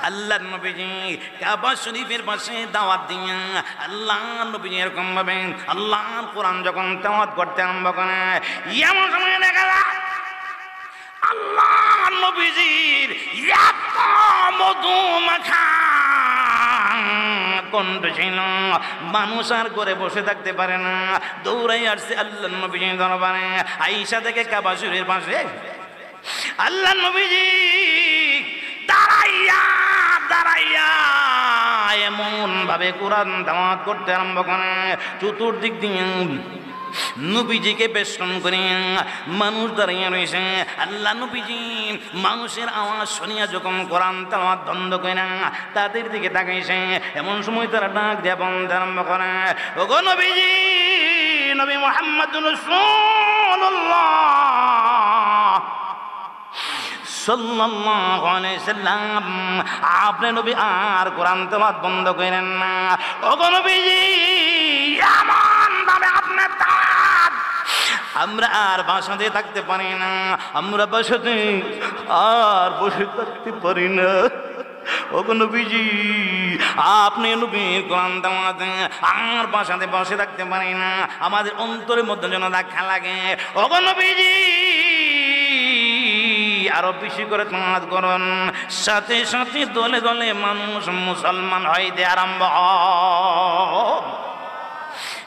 আল্লাহর নবীজি কাবা শরীফের পাশে দাওয়াত দিয়া আল্লাহ নবীজি এরকম ভাবে আল্লাহর কোরআন যখন তেলাওয়াত করতে আরম্ভ করে এমন সময় দেখা যায় আল্লাহর নবীজির এত মধু মাখা কণ্ঠ ছিল, মানুষ আর করে বসে থাকতে পারে না, দৌড়াই আসছে আল্লাহর নবীজির দরবারে। আয়েশা থেকে কাবা শরীফের পাশে আল্লাহর নবীজি দাঁড়াইয়া দাঁড়াইয়া এমন ভাবে কোরআন তেলাওয়াত করতে আরম্ভ করে, চতুর্দিক দিয়ে নবীজিকে বেষ্টন করে মানুষ দাঁড়িয়ে রয়েছে। আল্লাহ নবীজি মানুষের আওয়াজ শুনিয়া যখন কোরআন তেলাওয়াত বন্ধ করে না তাদের দিকে তাকাইছে, এমন সময় তারা ডাক দিয়ে বলতে আরম্ভ করে, ওগো নবীজি, নবী মুহাম্মদুর রাসূলুল্লাহ সাল্লাল্লাহু আলাইহি সাল্লাম, আপনি নবী আর কোরআন তেলাওয়াত বন্ধ করেন না। ওগো নবীজি, এমন ভাবে আপনি আমরা আর বাসাতে থাকতে পারি না, আমরা বাসাতে আর বসে থাকতে পারি না। ওগো নবীজি, আপনি নবীর কোরআন তেলাওয়াত আর বাসাতে বসে থাকতে পারি না, আমাদের অন্তরের মধ্যে যেন ধাক্কা লাগে। ওগো নবীজি, আরো বেশি করে তেলাওয়াত করুন। সাথে সাথে দলে দলে মানুষ মুসলমান হইতে আরম্ভ হয়।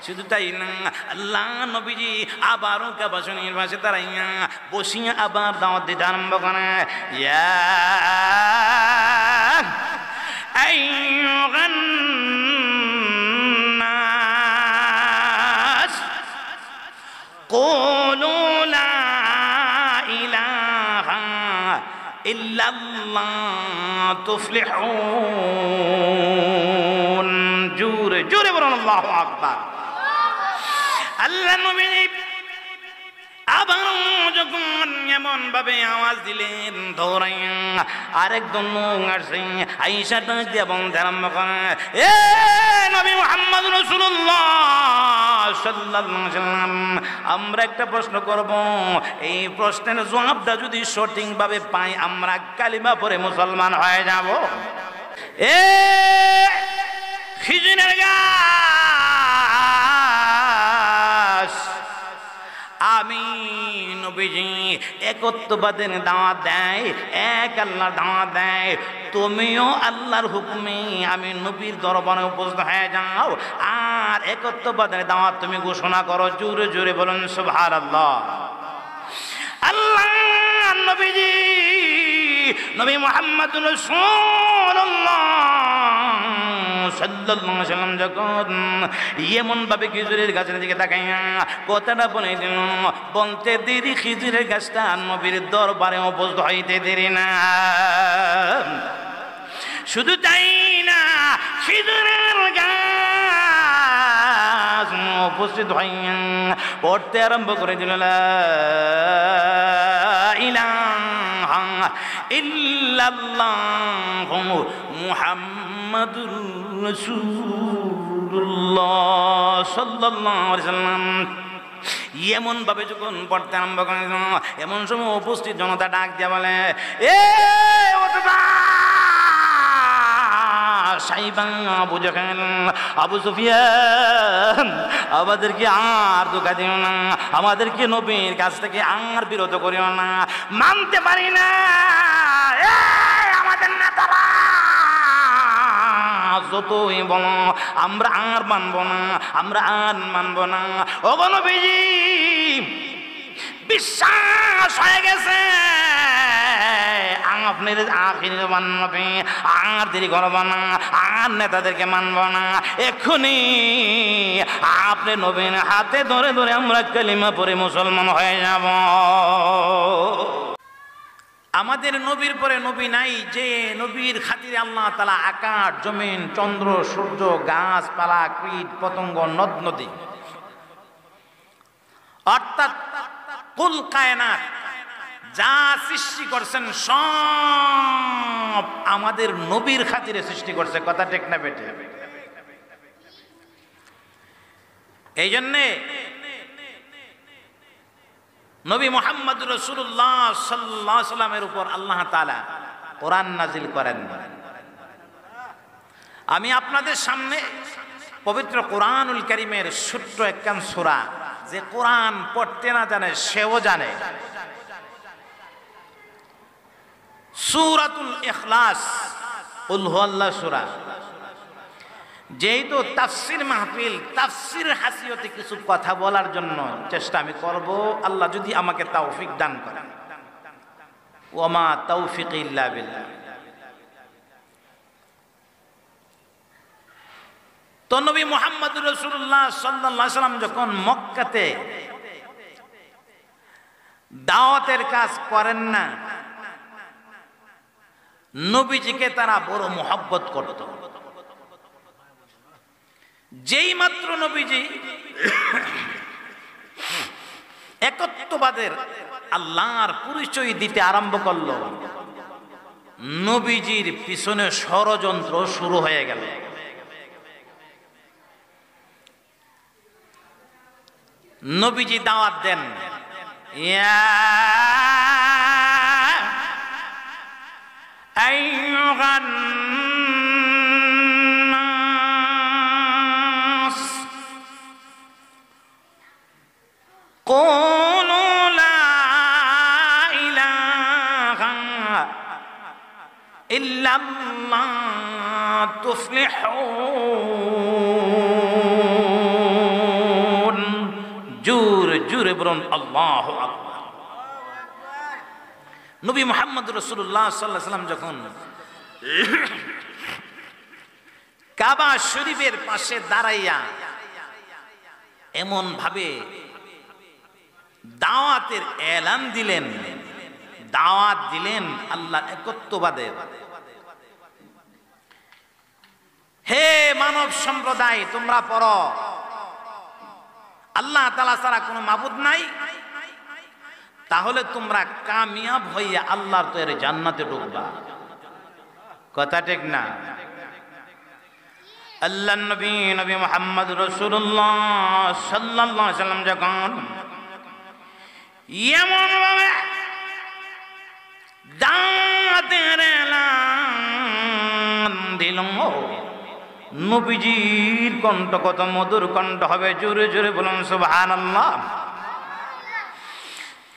শুধু তাই না, আল্লাহ নবীজি আবারও কাবা শরীফের পাশে দাঁড়াইয়া বসিয়া আবার দাওয়াত দিতে আরম্ভ করে, ইয়া আইয়ুহান নাস কুলু লা ইলাহা ইল্লাল্লাহ তুফলিহুন। জোরে জোরে বলুন আল্লাহু আকবার। আল্লাহ নবী আবার যখন এমন ভাবে আওয়াজ দিলেন দৌড়াইয়া আরেকজন লোক আসছে, আয়েশা ডাক দিয়ে বলতে আরম্ভ করে, এ নবী মুহাম্মদ রাসূলুল্লাহ সাল্লাল্লাহু আলাইহি ওয়াসাল্লাম, আমরা একটা প্রশ্ন করব, এই প্রশ্নের জবাবটা যদি সঠিকভাবে পাই আমরা কালিমা পড়ে মুসলমান হয়ে যাব। এ খিজুরের গাছ, আমি নবীজি একত্ববাদের দাওয়াত দেয়, এক আল্লাহর দাওয়াত দেয়, তুমিও আল্লাহর হুকুমে আমি নবীর দরবারে উপস্থিত হয়ে যাও আর একত্ববাদের দাওয়াত তুমি ঘোষণা করো। জোরে জোরে বলুন সুবহানাল্লাহ। আল্লাহ নবীজি নবী মুহাম্মদুর রাসূলুল্লাহ সাল্লাল্লাহু আলাইহি ওয়াসাল্লাম যখন এমন ভাবে খেজুরের গাছের দিকে তাকাইয়া কথাটা বলে দিল, বলতে দেরি খেজুরের গাছটা নবীর দরবারে উপস্থিত হইতে দেরি না। শুধু তাই না, খেজুরের গাছ উপস্থিত হইয়া পড়তে আরম্ভ করে দিল, লা ইলাহা ইল্লাল্লাহু মুহাম্মাদুর রাসূলুল্লাহ সাল্লাল্লাহু আলাইহি ওয়াসাল্লাম। এমন ভাবে যখন পড়তে আরম্ভ করে এমন সময় উপস্থিত জনতা ডাক দিয়া বলে, এ সাইবা, আবু জাহেল, আবু সুফিয়ান, আমাদেরকে আর ধোঁকা দিও না, আমাদেরকে নবীর কাছ থেকে আর বিরত করিও না, মানতে পারি না আমাদের নেতারা যতই বলো আমরা আর মানব না, আমরা আর মানব না। ওগো নবীজি, বিশ্বাস হয়ে গেছে আপনার আখির মানবে, আর দেরি করব না, আর নেতাদেরকে মানব না, এক্ষুনি আপনি নবীর হাতে ধরে ধরে আমরা কালিমা পড়ে মুসলমান হয়ে যাব। আমাদের নবীর পরে নবী নাই, যে নবীর খাতিরে আল্লাহ তাআলা আকাশ, জমিন, চন্দ্র, সূর্য, গাছপালা, কীট পতঙ্গ, নদ নদী, অর্থাৎ কুল কায়নাত যা সৃষ্টি করছেন সব আমাদের নবীর খাতিরে সৃষ্টি করছে। কথা ঠিক না বেটে? এই জন্যে নবী মুহাম্মদুর রাসূলুল্লাহ সাল্লাল্লাহু আলাইহি ওয়াসাল্লামের উপর আল্লাহ তাআলা কোরআন নাজিল করেন। আমি আপনাদের সামনে পবিত্র কোরআনুল কারীমের ছোট্ট একখান সূরা, যে কোরআন পড়তে না জানে সেও জানে, সূরাতুল ইখলাস, কুল হুয়াল্লাহু সূরা। যেহেতু তাফসীর মাহফিল, তাফসীর হাসিয়তে কিছু কথা বলার জন্য চেষ্টা আমি করব, আল্লাহ যদি আমাকে তৌফিক দান করেন। ওয়া মা তাওফিকি ইল্লা বিল্লাহ। তো নবী মুহাম্মদুর রাসূলুল্লাহ সাল্লাল্লাহু আলাইহি সাল্লাম যখন মক্কাতে দাওয়াতের কাজ করেন না, নবীজিকে তারা বড় মহব্বত করত। যেই মাত্র নবীজি একত্ববাদের আল্লাহর পরিচয় দিতে আরম্ভ করল, নবীজির পিছনে ষড়যন্ত্র শুরু হয়ে গেল। নবীজি দাওয়াত দেন, ইয়া আইয়ুহান নাস কুলু লা ইলাহা ইল্লাল্লাহ তুফলিহুন। জোরে জোরে বলুন আল্লাহু আকবার। নবী মুহাম্মদ রাসূলুল্লাহ সাল্লাল্লাহু আলাইহি ওয়াসাল্লাম যখন কাবা শরীফের পাশে দাঁড়াইয়া এমন ভাবে দাওয়াতের এলান দিলেন, দাওয়াত দিলেন আল্লাহর একত্ববাদের। হে মানব সম্প্রদায়, তোমরা পড়ো আল্লাহ তাআলা ছাড়া কোনো মাবুদ নাই, তাহলে তোমরা কামিয়াব হইয়া আল্লাহর তৈরি জান্নাতে ঢুকবা। কথা ঠিক না? আল্লাহ নবী নবী মুহাম্মদ রাসূলুল্লাহ সাল্লাল্লাহু আলাইহি ওয়াসাল্লাম যখন এমন ভাবে দাওয়াতের এলান দিল, নবীজির কণ্ঠ কত মধুর কণ্ঠ হবে, জোরে জোরে বলুন সুবহানাল্লাহ।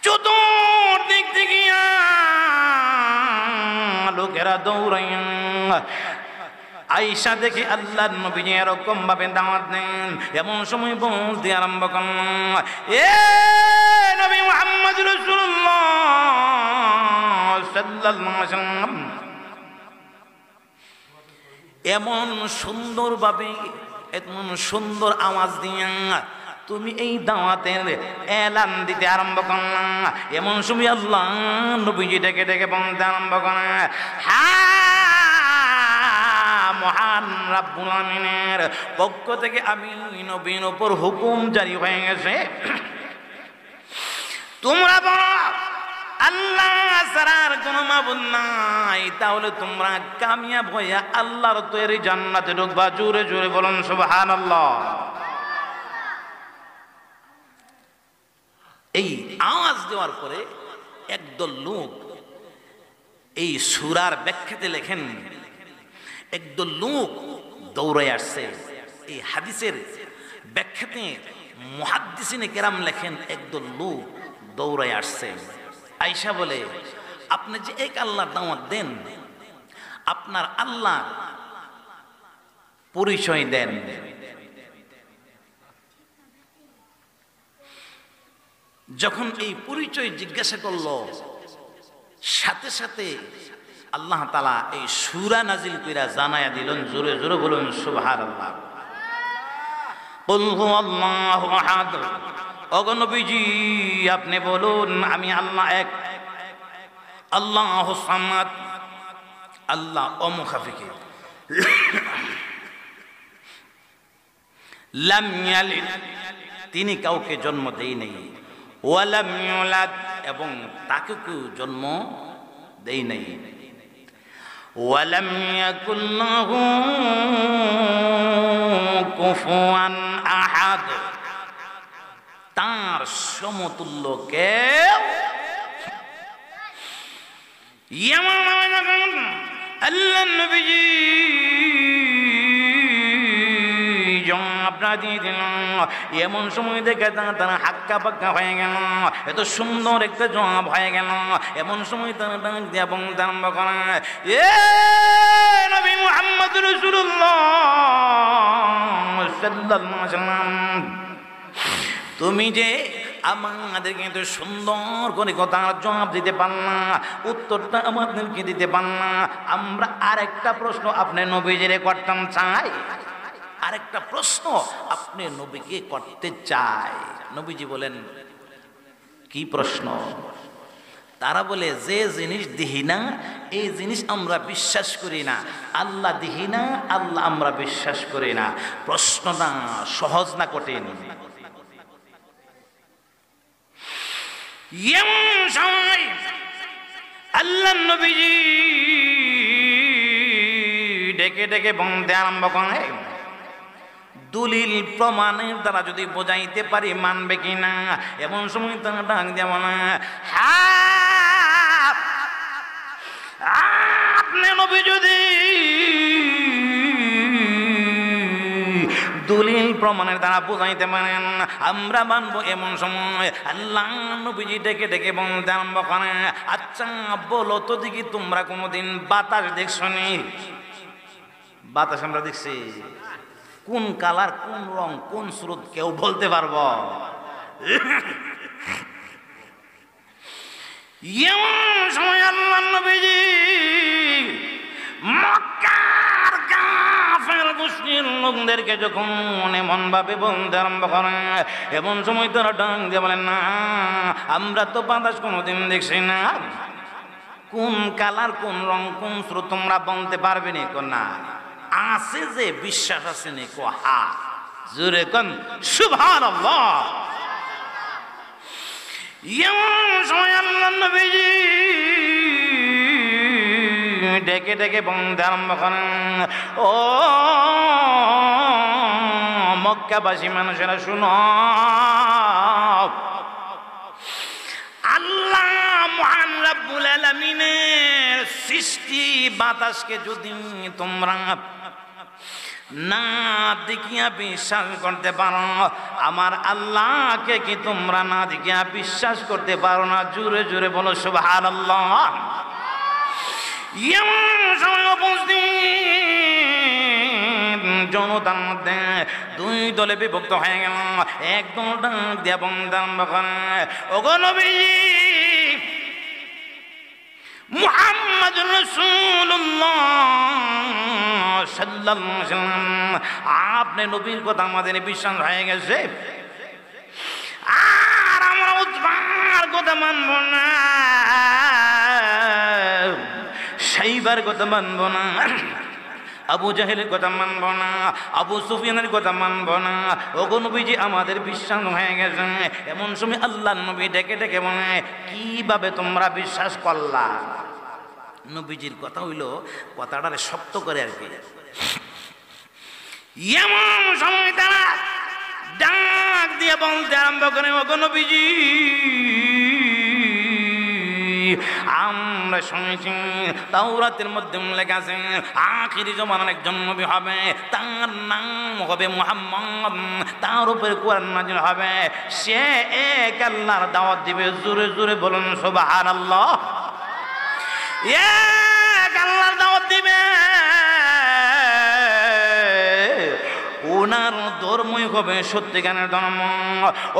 চতুর্দিক থেকে লোকেরা দৌড়াইয়া আয়েশা দেখি আল্লাহর নবী এরকম ভাবে দাওয়াত দেন। এমন সময় বলতে আরম্ভ করলাম, এ নবী মুহাম্মদ রাসূলুল্লাহ সাল্লাল্লাহু আলাইহি ওয়াসাল্লাম, এমন সুন্দর ভাবে, এমন সুন্দর আওয়াজ দিয়া তুমি এই দাওয়াতের এলান দিতে আরম্ভ করলাম। এমন সময় আল্লাহ নবীজি ডেকে ডেকে বলতে আরম্ভ করেন, হ্যাঁ মহান রাব্বুল আমিনের পক্ষ থেকে আমি নবীর উপর হুকুম জারি হয়ে গেছে, তোমরা বলো আল্লাহ ছাড়ার কোনো মাবুদ নাই, তাহলে তোমরা কামিয়াব হইয়া আল্লাহর তৈরি জান্নাতে ঢুকবা। জোরে জোরে বলুন সুবহানাল্লাহ। এই আওয়াজ দেওয়ার পরে একদল লোক এই সূরার ব্যাখ্যাতে লেখেন, একদল লোক দৌড়ে আসছে। এই হাদিসের ব্যাখ্যাতে মুহাদ্দিসিনে কেরাম লেখেন, একদল লোক দৌড়ে আসছে। আয়েশা বলে, আপনি যে এক আল্লাহর দাওয়াত দেন, আপনার আল্লাহ পরিচয় দেন। যখন এই পরিচয় জিজ্ঞাসা করল, সাথে সাথে আল্লাহ তাআলা এই সূরা নাজিল কইরা জানায়া দিলেন, জোরে জোরে বলুন সুবহানাল্লাহ। কুল হুয়াল্লাহু আহাদ, ওগো নবীজি আপনি বলুন আমি আল্লাহ এক, আল্লাহুস সামাদ, আল্লাহ অমুখাফিকে, লাম ইয়ালিদ, তিনি কাউকে জন্ম দেই নাই, ওয়ালাম ইউলাদ, এবং তাকে কেউ জন্ম দেই নাই, ওয়ালাম ইয়াকুল লাহু কুফুয়ান আহাদ, তার সমতুল্য কেউ। এমন আল্লাহ নবীজি মানুষরা দিয়ে দিল। এমন সময় দেখে তারা হাক্কা পাক্কা হয়ে গেল, এত সুন্দর একটা জবাব হয়ে গেল। এমন সময় তারা ডাক দিয়ে বলতে আরম্ভ করে, এ নবী মুহাম্মদ রাসূলুল্লাহ সাল্লাল্লাহু আলাইহি ওয়াসাল্লাম, তুমি যে আমাদেরকে এত সুন্দর করে কথার জবাব দিতে পারলা, উত্তরটা আমাদেরকে দিতে পারলা, আমরা আরেকটা প্রশ্ন আপনি নবীজিরে করতাম চাই, আরেকটা প্রশ্ন আপনি নবীকে করতে চাই। নবীজি বলেন, কি প্রশ্ন? তারা বলে, যে জিনিস দিহি না এই জিনিস আমরা বিশ্বাস করি না, আল্লাহ দিহি না আল্লাহ আমরা বিশ্বাস করি না। প্রশ্নটা সহজ না কঠিন? এমন সময় আল্লাহ নবীজি ডেকে ডেকে বলতে আরম্ভ করে, দলিল প্রমাণের দ্বারা যদি বোঝাইতে পারি মানবে কিনা। এমন সময় তারা ডাক দেব না, আপনি নবী যদি দলিল প্রমাণের দ্বারা বোঝাইতে পারেন আমরা মানবো। এমন সময় আল্লাহ নবীজি ডেকে ডেকে বলতে আরম্ভ করে, আচ্ছা বলো তো দেখি, তোমরা কোনোদিন বাতাস দেখছো নি? বাতাস আমরা দেখছি, কোন কালার, কোন রং, কোন স্রোত কেউ বলতে পারবো? এমন সময় আল্লাহ নবীজি মক্কার কাফের গোষ্ঠীর লোকদেরকে যখন এমন ভাবে বলতে আরম্ভ করে, এমন সময় তারা ডাক দিয়ে বলেন, না আমরা তো বাতাস কোনোদিন দেখছি না, কোন কালার, কোন রং, কোন স্রোত তোমরা বলতে পারবে না? না আছে, যে বিশ্বাস আছে নি? হা, জোরে কোন সুবহানাল্লাহ। এমন সময় আল্লাহ নবীজি ডেকে ডেকে বলতে আরম্ভ করেন, ও মক্কাবাসী মানুষেরা শুনো, আল্লাহ মহান রব্বুল আলামিনের সৃষ্টি বাতাসকে যদি তোমরা না দেখিয়া বিশ্বাস করতে পারো, আমার আল্লাহকে কি তোমরা না দেখিয়া বিশ্বাস করতে পারো না? জোরে জোরে বলো সুবহানাল্লাহ। এমন সময় উপস্থিত জনতার মধ্যে দুই দলে বিভক্ত হয়ে গেল। এক দল ডাক দিয়া বলতে আরম্ভ করে, ওগো নবীজি মুহাম্মদুর রাসূলুল্লাহ সাল্লাল্লাহু আলাইহি ওয়াসাল্লাম, আপনি নবীর কথা আমাদের বিশ্বাস হয়ে গেছে, আর আমরা উতবার কথা মানব না, সাইবার কথা মানব না, আবু জাহেলের কথা মানব না, আবু সুফিয়ানের কথা মানব না। ওগো নবীজি আমাদের বিশ্বাস হয়ে গেছে। এমন সময় আল্লাহ নবী ডেকে ডেকে বলে, কিভাবে তোমরা বিশ্বাস করলা? নবীজির কথা হইল কথাটারে শক্ত করে আর কি। এমন সময় তারা ডাক দিয়ে বলতে আরম্ভ করে, ওগো নবীজি আমরা শুনেছি তাওরাতের মধ্যে লেখা আছে আখিরি জমানার একজন নবী হবে, তার নাম হবে মুহাম্মদ, তার উপরে কোরআন নাযিল হবে, সে এক আল্লাহর দাওয়াত দিবে। জোরে জোরে বলুন সুবহানাল্লাহ। এক আল্লাহর দাওয়াত দিবে, ওনার ধর্মই হবে সত্যিকারের ধর্ম।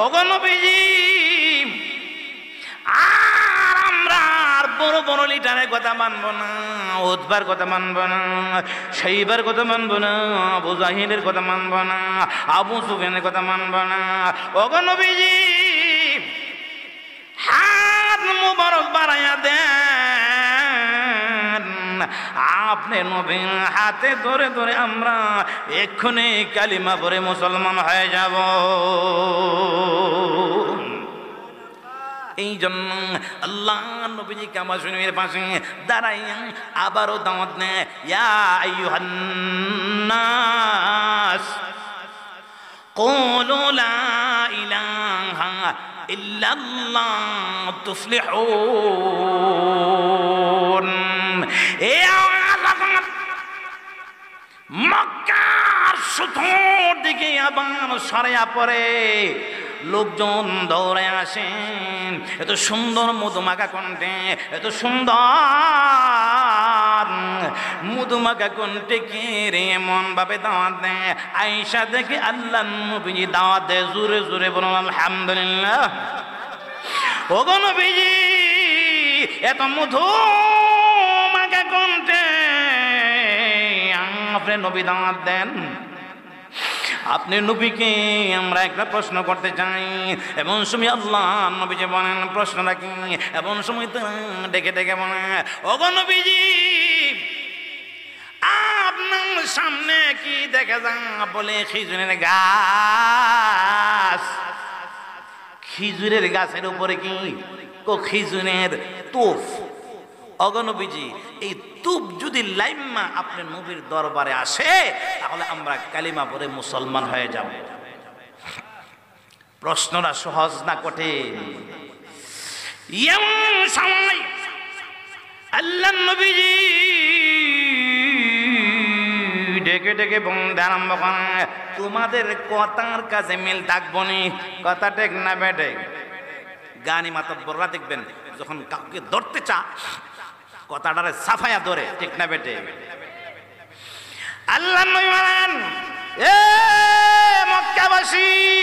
ওগো নবীজি আর আমরা আর বড় বড় লিডারের কথা মানবো না, উতবার কথা মানবো না, সাইবার কথা মানবো না, আবু জাহিলের কথা মানবো না, আবু সুফিয়ানের কথা মানবো না। ওগো নবীজি হাত মুবারক বাড়াইয়া দেন, আপনি নবীর হাতে ধরে ধরে আমরা এক্ষুনি কালিমা পড়ে মুসলমান হয়ে যাব। এই জন্য আল্লাহ নবীজি কাবা শরীফের পাশে দাঁড়াইয়া আবারও দাওয়াত নেয়, ইয়া আইয়ুহান নাস কুলু লা ইলাহা ইল্লাল্লাহ তুফলিহুন। এ মক্কার চতুর্দিকে আবার সরিয়া পড়ে, লোকজন দৌড়ে আসেন। এত সুন্দর মধুমাখা কণ্ঠে, এত সুন্দর মধুমাখা কণ্ঠে কে রে এমন ভাবে দাওয়াত দেয়। আয়েশা দেখে আল্লাহ নবীজি দাওয়াত দেয়, জোরে জোরে বলুন আলহামদুলিল্লাহ। ওগো নবীজি, এত মধুমাখা কণ্ঠে আপনি নবী দাওয়াত দেন, আপনি নবীকে আমরা একটা প্রশ্ন করতে চাই। এমন সময় আল্লাহ নবীজি বলেন, প্রশ্ন রাখি। এমন সময় তো ডেকে ডেকে বলে, ওগো নবীজি, আপনার সামনে কি দেখা যা? বলে খেজুরের গাছ। খেজুরের গাছের উপরে কি? খেজুরের তুফ। ওগো নবীজি, এই তুপ যদি লাইম্মা আপনার নবীর দরবারে আসে, তাহলে আমরা কালিমা পড়ে মুসলমান হয়ে যাব। প্রশ্নটা সহজ না কঠিন? এমন সময় আল্লাহ নবীজি ডেকে ডেকে বলতে আরম্ভ করে, তোমাদের কথার কাছে মিল থাকবো নি। কথা ঠিক না বেটে? গানি মাতব্বররা দেখবেন যখন কাউকে ধরতে চা, কথাটারে সাফায়া ধরে, ঠিক না বেটে? আল্লাহ নবী বলেন, এ মক্কাবাসীরা,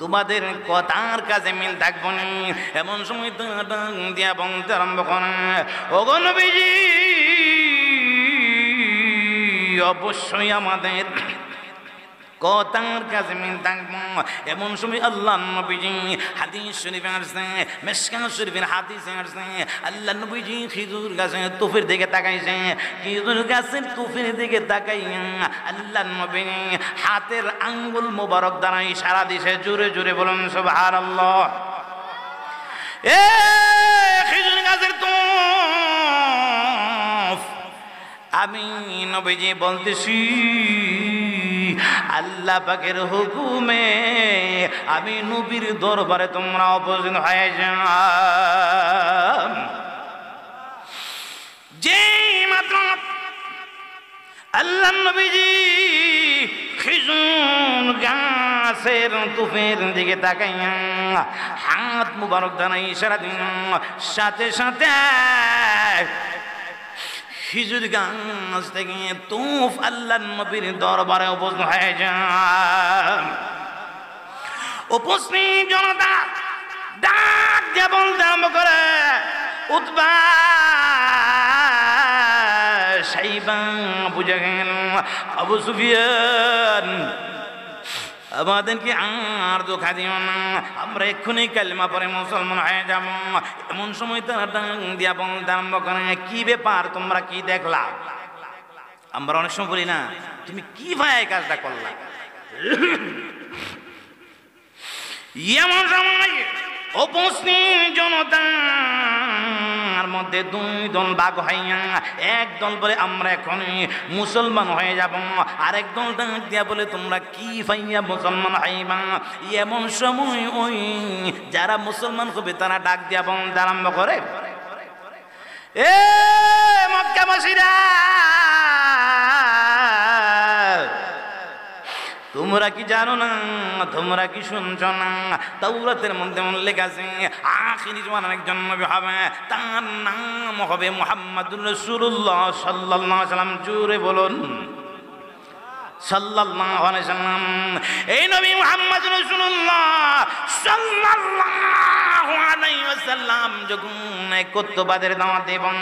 তোমাদের কথার কাছে মিল থাকবো না। এমন সময় দিয়া বলতে আরম্ভ করে, ওগো নবীজি, অবশ্যই আমাদের কথার কাছে মিল থাকবো। এমন সময় আল্লাহ নবীজি হাদিস শরীফে আসছে, মিশকাত শরীফের হাদিসে আসছে, আল্লাহ নবীজি খেজুর গাছের তুফের দিকে তাকাইছে। খেজুর গাছের তুফের দিকে তাকাইয়া আল্লাহ নবী হাতের আঙ্গুল মোবারক দ্বারা ইশারা দিছে। জোরে জোরে বলুন সুবহানাল্লাহ। এ খেজুর গাছের তুফ, আমি নবীজি বলতেছি, আল্লাহ পাকের হুকুমে আমি নবীর দরবারে তোমরা উপস্থিত হয়ে যাও। যে মাত্র আল্লাহ নবীজি খেজুর গাছের তুফের দিকে তাকাইয়া হাত মুবারক দ্বারা ইশারা দিন, সাথে সাথে খেজুর গাছ থেকে তুফ আল্লাহ নবীর দরবারে উপস্থিত হয়ে যায়। উপস্থিত জনতা ডাক দিয়ে বলতে আরম্ভ করে, উতবা, সাইবা, আবু জাহেল, আবু সুফিয়ান, আমাদেরকে আর ধোঁকা দিও না, আমরা এক্ষুনি কালিমা পরে মুসলমান হয়ে যাব। এমন সময় তারা ডাক দিয়া বলতে আরম্ভ করে, কি ব্যাপার, তোমরা কি দেখলা? আমরা অনেক সময় বলি না, তুমি কি ভাই এই কাজটা করলা? এমন সময় উপস্থিত জনতার মধ্যে দুই দল ভাগ হইয়া, এক দল বলে আমরা এখন মুসলমান হয়ে যাব, আরেক দল ডাক দিয়া বলে তোমরা কি পাইয়া মুসলমান হইবা। এমন সময় ওই যারা মুসলমান হবে তারা ডাক দিয়া বলতে আরম্ভ করে, এ মক্কাবাসীরা, তোমরা কি জানো না, তোমরা কি শুনছো না, তাওরাতের মধ্যে উল্লেখ আছে আখিরি জামানার একজন নবী হবে, তার নাম হবে মুহাম্মাদুর রাসূলুল্লাহ সাল্লাল্লাহু আলাইহি ওয়াসাল্লাম। জোরে বলুন সাল্লাল্লাহু আলাইহি ওয়াসাল্লাম। এই নবী মুহাম্মাদুর রাসূলুল্লাহ সাল্লাল্লাহু আলাইহি ওয়াসাল্লাম যখন একত্ববাদের দাওয়াত দেন,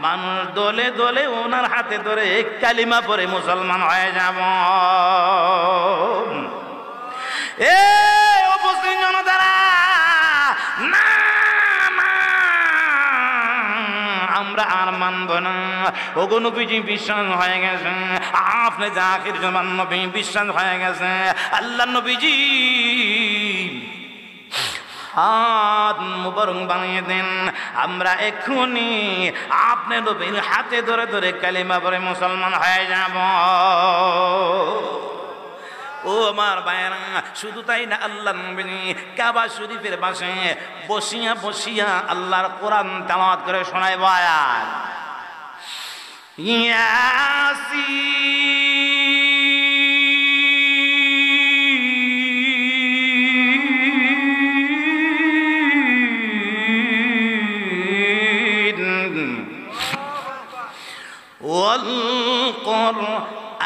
মানুষ দলে দলে ওনার হাতে ধরে কালিমা পড়ে মুসলমান হয়ে যাব। এ উপস্থিত জনতারা, না আমরা আর মানব না। ওগো নবীজি বিশ্বাস হয়ে গেছে, আপনি যে আখির জামান নবী বিশ্বাস হয়ে গেছে। আল্লাহ নবীজি হাত মুবারক বানিয়ে দেন, আমরা এক্ষুনি আপনি নবীর হাতে ধরে ধরে কালিমা পড়ে মুসলমান হয়ে যাব। ও আমার ভাইয়েরা, শুধু তাই না, আল্লাহ নবী কাবা শরীফের পাশে বসিয়া বসিয়া আল্লাহর কোরআন তেলাওয়াত করে শোনায় আয়াত।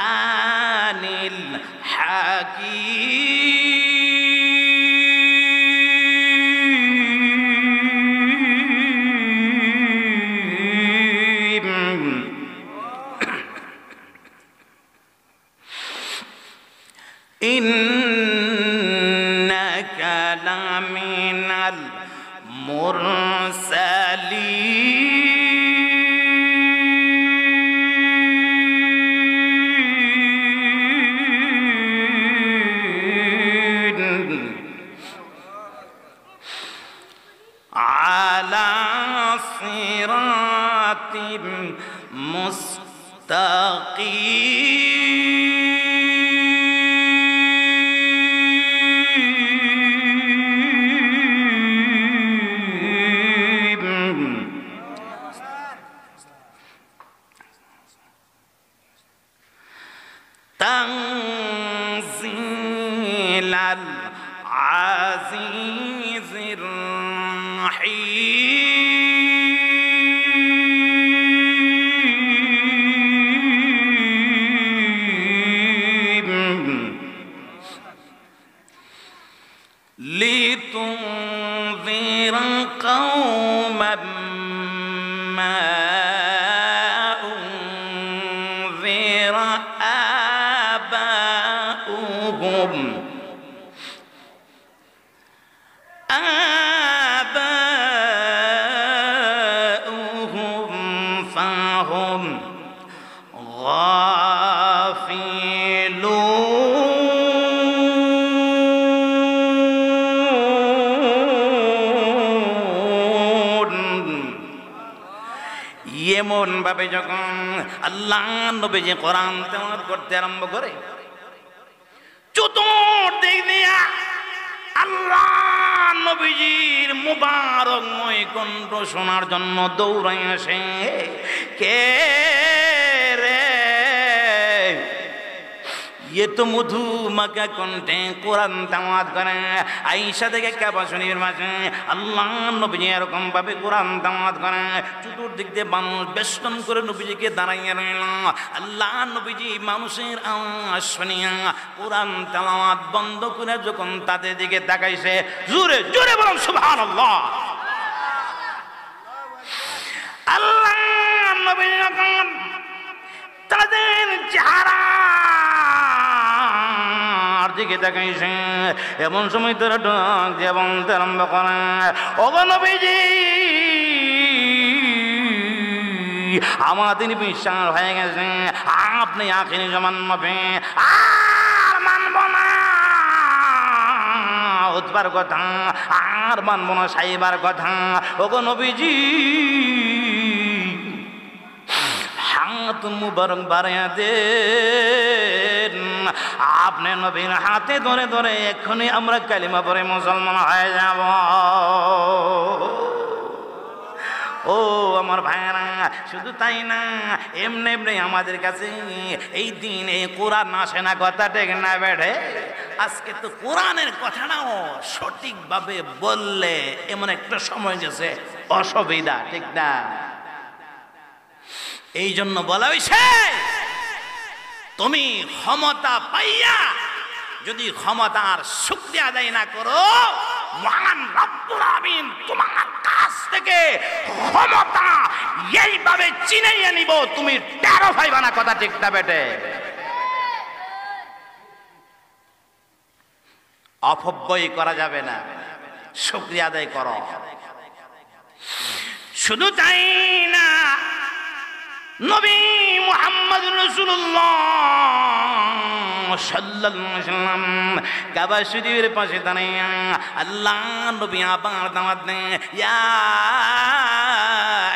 والقرآن الحكيم إنك لمن المرسلين على صراط مستقيم تنزيل العزيز الرحيم لتنذر قوما ما أنذر آباؤهم فهم غافلون এমন ভাবে যখন আল্লাহ নবীজি কোরআন তেলাওয়াত করতে আরম্ভ করে চতুর্দিক দিয়া আল্লাহ নবীজির মুবারকময় কণ্ঠ শোনার জন্য দৌড়াই আসে কে রে ये तो मधु मका कंठे कुरान तेलाওয়াত করে আয়েশা থেকে কাবা শরীফের মাঝে আল্লাহ নবী এরকম ভাবে কুরান তেলাওয়াত করে চতুর্দিক দিয়ে মানুষ বেষ্টন করে নবীজিকে দাঁড়াইয়া রইল আল্লাহ নবীজি মানুষের আওয়াজ শুনিয়া কুরান তেলাওয়াত বন্ধ করে যখন তাদের দিকে তাকাইছে জোরে জোরে বলুন সুবহানাল্লাহ আল্লাহ নবী যখন তাদের চেহারা দিকে তাকাইছে এমন সময় তারা ডাক দিয়ে বলতে আরম্ভ করে ওগো নবীজি আমাদের বিশ্বাস হয়ে গেছে আপনি আখিরি জামান নবী আর মানব না উঠবার কথা আর মানব না সাইবার কথা ওগো নবীজি হাত মুবারক বাড়াইয়া দেন আপনি নবীর হাতে ধরে ধরে এক্ষুনি আমরা কালিমা পড়ে মুসলমান হয়ে যাব ও আমার ভাইরা শুধু তাই না এমনি এমনি আমাদের কাছে এই দিন এই কোরআন আসে না কথা ঠিক না বেড়ে আজকে তো কোরআনের কথাটাও সঠিকভাবে বললে এমন একটা সময় গেছে অসুবিধা ঠিক না এই জন্য বলা হয়েছে তুমি ক্ষমতা পাইয়া যদি ক্ষমতার শুকরিয়া আদায় না করো মহান রব্বুল আমিন তোমার কাছ থেকে ক্ষমতা এইভাবে চিনাইয়া নিব তুমি টেরো পাইবা না কথা ঠিক না বেটে অপব্যয় করা যাবে না শুকরিয়া আদায় করো শুধু তাই না নবী মুহাম্মদ রাসূলুল্লাহ সাল্লাল্লাহু আলাইহি ওয়াসাল্লাম কাবা শরীফের পাশে দাঁড়িয়ে আল্লাহ নবী আবার দাওয়াত দেন ইয়া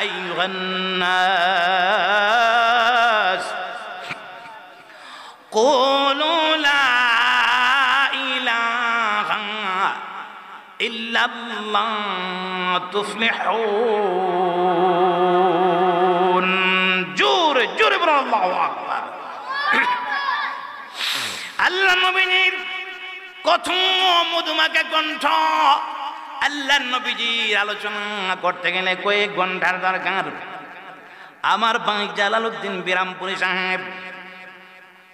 আইয়ুহান নাস কুলু লা ইলাহা ইল্লাল্লাহ তুফলিহুন আল্লাহু আকবার। আল্লাহ নবীর কথম মধুমাখা কণ্ঠ, আল্লাহ নবীজির আলোচনা করতে গেলে কয়েক ঘন্টার দরকার। আমার ভাই জালালউদ্দিন বিরামপুরী সাহেব,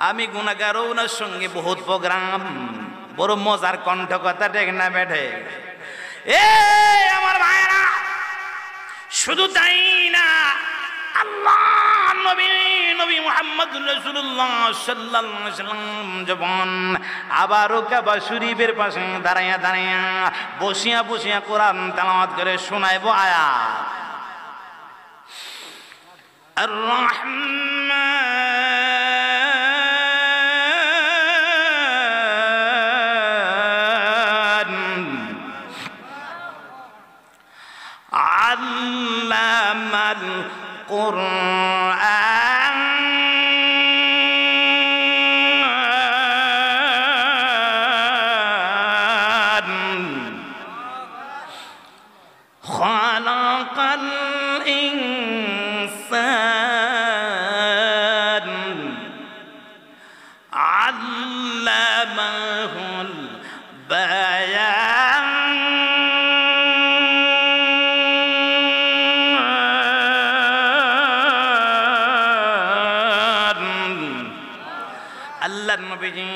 আমি গুনাহগার, ওনার সঙ্গে বহুত প্রোগ্রাম, বড় মজার কণ্ঠ, কথা ঠিক না বেঠে? এ আমার ভাইরা, শুধু তাই না, আল্লাহ নবী মুহাম্মদুর রাসূলুল্লাহ সাল্লাল্লাহু আলাইহি ওয়াসাল্লাম যখন আবারও কাবা শরীফের পাশে দাঁড়াইয়া দাঁড়াইয়া বসিয়া বসিয়া কোরআন তেলাওয়াত করে শোনাইব আয়াত। আর রহমান আল্লামাল কুরআন খালাকাল ইনসান আল্লামাহুল বায়ান। আল্লাহ নবীজি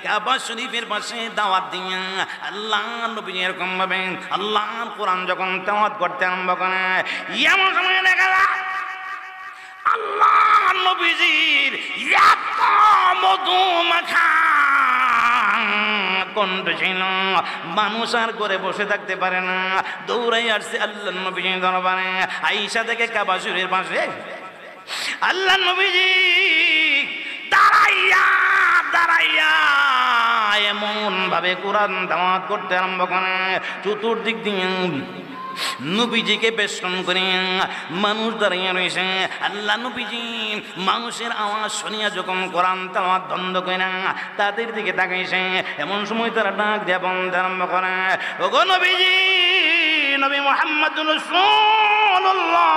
কাবা শরীফের পাশে দাওয়াত দিয়া আল্লাহ নবীজি এরকম ভাবে আল্লাহর কোরআন যখন তেলাওয়াত করতে আরম্ভ করে, এমন সময় দেখা যায় আল্লাহ নবীজির এত মধুমাখা কণ্ঠ ছিল, মানুষ আর করে বসে থাকতে পারে না, দৌড়াই আসছে আল্লাহ নবীজির দরবারে। আয়েশা থেকে কাবা শরীফের পাশে আল্লাহ নবীজি দাঁড়াইয়া দাঁড়াইয়া এমন ভাবে কোরআন তেলাওয়াত করতে আরম্ভ করে, চতুর্দিক দিয়ে নবীজিকে বেষ্টন করে মানুষ দাঁড়িয়ে রয়েছে। আল্লাহ নবীজি মানুষের আওয়াজ শুনিয়া যখন কোরআন তেলাওয়াত বন্ধ করে না তাদের দিকে তাকাইছে, এমন সময় তারা ডাক দিয়ে বলতে আরম্ভ করে, ওগো নবীজি, নবী মুহাম্মদুর রাসূলুল্লাহ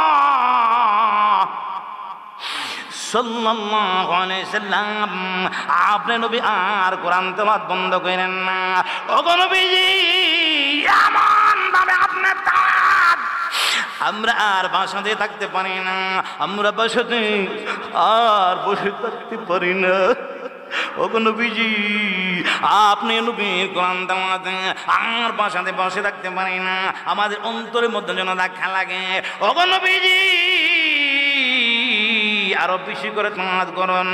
সাল্লাল্লাহু আলাইহি সাল্লাম, আপনি নবী আর কোরআন তেলাওয়াত বন্ধ করেন না। ওগো নবীজি, এমন ভাবে আপনি তাআত আমরা আর বাসাতে থাকতে পারি না, আমরা বাসাতে আর বসে থাকতে পারি না। ওগো নবীজি, আপনি নবীর কোরআন তেলাওয়াতে আর বাসাতে বসে থাকতে পারি না, আমাদের অন্তরের মধ্যে যেন ধাক্কা লাগে। ওগো নবীজি, আরো বেশি করে তেলাওয়াত করুন।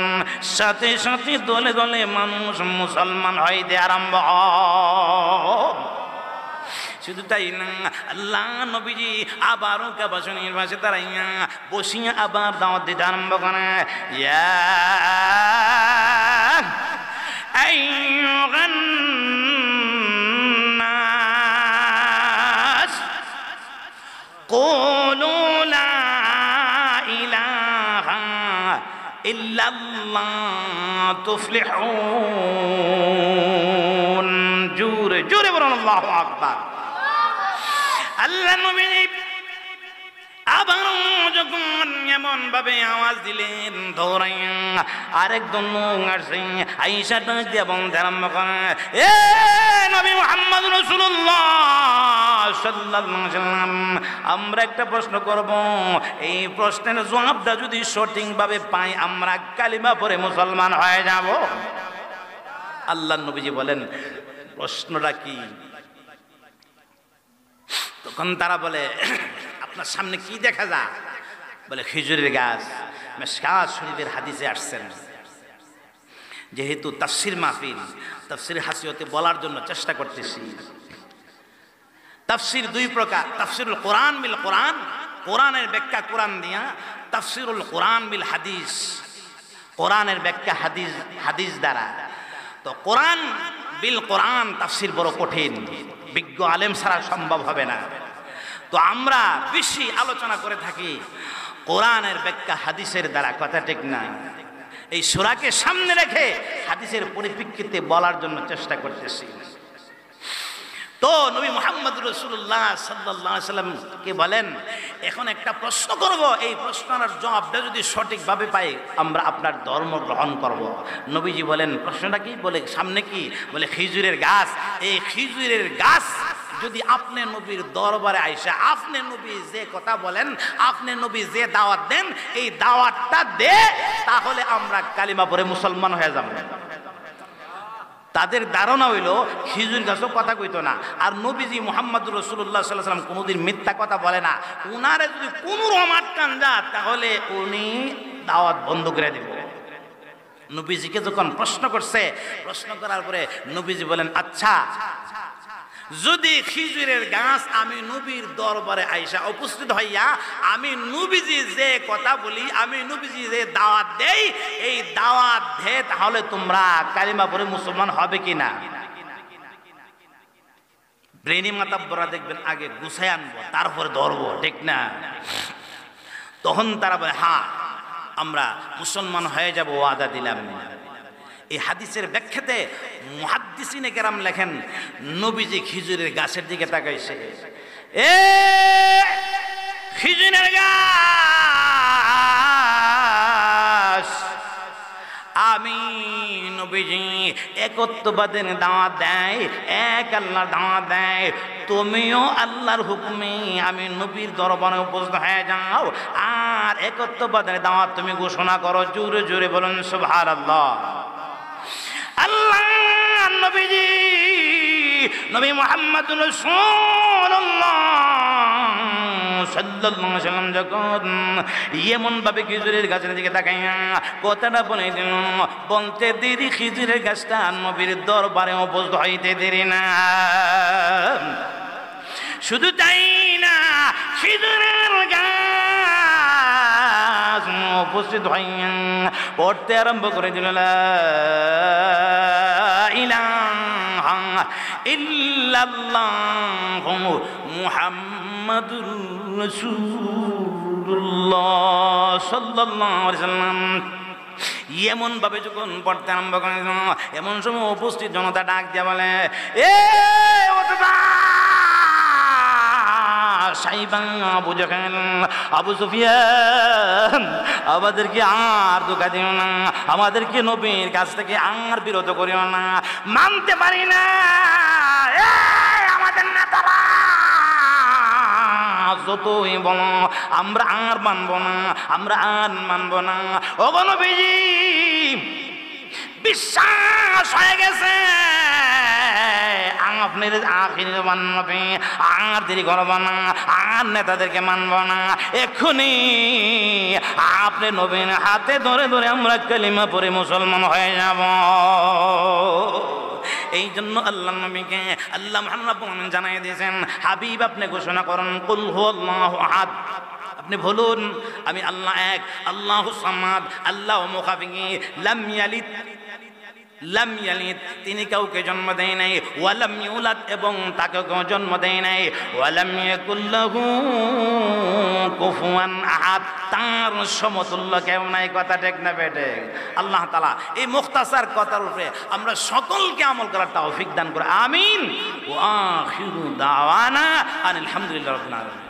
সাথে সাথে দলে দলে মানুষ মুসলমান হইতে আরম্ভ। শুধু তাই না, আল্লাহ নবীজি আবারও কাবা শরীফের পাশে দাঁড়াইয়া বসিয়া আবার দাওয়াত দিতে আরম্ভ করে, ইয়া আইয়ুহান নাস কুলু লা ইলাহা ইল্লাল্লাহ তুফলিহুন। জোরে জোরে বলুন আল্লাহু আকবার। আল্লাহ নবী আবার যখন এমন ভাবে আওয়াজ দিলেন, দৌড়াইয়া আরেকজন লোক আসছে, আয়েশা ডাক দিয়ে বলতে আরম্ভ করে, এ নবী মুহাম্মদ রাসূলুল্লাহ সাল্লাল্লাহু আলাইহি ওয়াসাল্লাম, আমরা একটা প্রশ্ন করব, এই প্রশ্নের জবাবটা যদি সঠিকভাবে পাই আমরা কালিমা পড়ে মুসলমান হয়ে যাব। আল্লাহ নবীজি বলেন, প্রশ্নটা কি? তখন তারা বলে, আপনার সামনে কি দেখা যায়? বলে, খেজুরের গাছ। মিশকাত শরীফের হাদিসে আসছেন, যেহেতু তাফসির মাহফিল, তাফসির হাসিয়তে বলার জন্য চেষ্টা করতেছি। তাফসির দুই প্রকার, তাফসিরুল কোরআন বিল কোরআন, কোরআনের ব্যাখ্যা কোরআন দিয়া, তাফসিরুল কোরআন বিল হাদিস, কোরআনের ব্যাখ্যা হাদিস হাদিস দ্বারা। তো কোরআন বিল কোরআন তাফসির বড় কঠিন, বিজ্ঞ আলেম ছাড়া সম্ভব হবে না। তো আমরা বেশি আলোচনা করে থাকি কোরআনের ব্যাখ্যা হাদিসের দ্বারা, কথা ঠিক না? এই সূরাকে সামনে রেখে হাদিসের পরিপ্রেক্ষিতে বলার জন্য চেষ্টা করতেছি। তো নবী মুহাম্মদ রাসূলুল্লাহ সাল্লাল্লাহু আলাইহি সাল্লাম কে বলেন, এখন একটা প্রশ্ন করব, এই প্রশ্নের জবাবটা যদি সঠিকভাবে পাই আমরা আপনার ধর্ম গ্রহণ করব। নবীজি বলেন, প্রশ্নটা কি? বলে সামনে কি? বলে খেজুরের গাছ। এই খেজুরের গাছ যদি আপনি নবীর দরবারে আইসা আপনি নবী যে কথা বলেন, আপনি নবী যে দাওয়াত দেন, এই দাওয়াতটা দে, তাহলে আমরা কালিমা পড়ে মুসলমান হয়ে যাব। তাদের ধারণা হইল খেজুর গাছও কথা কইতো না, আর নবীজি মুহাম্মদুর রাসূলুল্লাহ সাল্লাল্লাহু আলাইহি ওয়াসাল্লাম কোনোদিন মিথ্যা কথা বলে না। উনারে যদি কোনো রকম আটকান যা, তাহলে উনি দাওয়াত বন্ধ করে দিব। নবীজিকে যখন প্রশ্ন করছে, প্রশ্ন করার পরে নবীজি বলেন, আচ্ছা যদি খেজুরের গাছ আমি নবীর দরবারে আইসা উপস্থিত হইয়া আমি নবীজি যে কথা বলি, আমি নবীজি যে দাওয়াত দেই, এই দাওয়াত দে, তাহলে তোমরা কালিমা পড়ে মুসলমান হবে কিনা? ব্রেনি মাতাব্বরা দেখবেন আগে গুছাই আনবো, তারপরে ধরবো, ঠিক না? তখন তারা বলে, হ্যাঁ আমরা মুসলমান হয়ে যাব, ওয়াদা দিলাম। এই হাদিসের ব্যাখ্যাতে মুহাদ্দিসিনে কেরাম লেখেন, নবীজি খেজুরের গাছের দিকে তাকাইছে, এ খেজুরের গাছ, আমি নবীজি একত্ববাদের দাওয়াত দেয়, এক আল্লাহর দাওয়াত দেয়, তুমিও আল্লাহর হুকুমে আমি নবীর দরবারে উপস্থিত হয়ে যাও, আর একত্ববাদের দাওয়াত তুমি ঘোষণা করো। জোরে জোরে বলুন সুবহানাল্লাহ। আল্লাহ নবীজি নবী মুহাম্মদুর রাসূলুল্লাহ সাল্লাল্লাহু আলাইহি ওয়াসাল্লাম যখন এমন ভাবে খেজুরের গাছের দিকে তাকাইয়া কথাটা বলে দিল, বলতে দেরি খেজুরের গাছটা নবীর দরবারে উপস্থিত হইতে দেরি না। শুধু তাই না, খেজুরের গাছ উপস্থিত হইয়া পড়তে আরম্ভ করে দিল, লা ইলাহা ইল্লাল্লাহু মুহাম্মাদুর রাসূলুল্লাহ সাল্লাল্লাহু আলাইহি ওয়াসাল্লাম। এমন ভাবে যখন পড়তে আরম্ভ করে, এমন সময় উপস্থিত জনতা ডাক দিয়া বলে, এ ওতবা সাইবা, আবু জাহেল, আবু সুফিয়ান, আমাদেরকে আর ধোঁকা দিও না, আমাদেরকে নবীর কাছ থেকে আর বিরত করিও না, মানতে পারি না আমাদের নেতারা যতই বলো আমরা আর মানবো না, আমরা আর মানবো না। ওগো নবীজি বিশ্বাস হয়ে গেছে আপনার আখির মানবে, আর দেরি করব না, আর নেতাদেরকে মানব না, এক্ষুনি আপনি নবীর হাতে ধরে ধরে আমরা কালিমা পড়ে মুসলমান হয়ে যাব। এই জন্য আল্লাহ নবীকে আল্লাহ মুহাম্মদ রাব্বুল আলামিন জানাই দিয়েছেন, হাবিব আপনি ঘোষণা করেন, কুল হুয়াল্লাহু আহাদ, আপনি বলুন আমি আল্লাহ এক, আল্লাহু সামাদ, আল্লাহ মুখাফিকি, লাম ইয়ালিদ লাম ইয়ালিদ, তিনি কাউকে জন্ম দেয় নাই, ওয়ালাম ইউলাদ, এবং তাকে কেউ জন্ম দেয় নাই, ওয়ালাম ইয়াকুল লাহু কুফুয়ান আহাদ, তার সমতুল্য কেউ নাই। কথা ঠিক না বেটে? আল্লাহ তাআলা এই মুখতাসার কথার উপরে আমরা সকলকে আমল করার তৌফিক দান করে, আমিন। ওয়া আখিরু দাওয়ানা আলহামদুলিল্লাহি রাব্বিল আলামিন।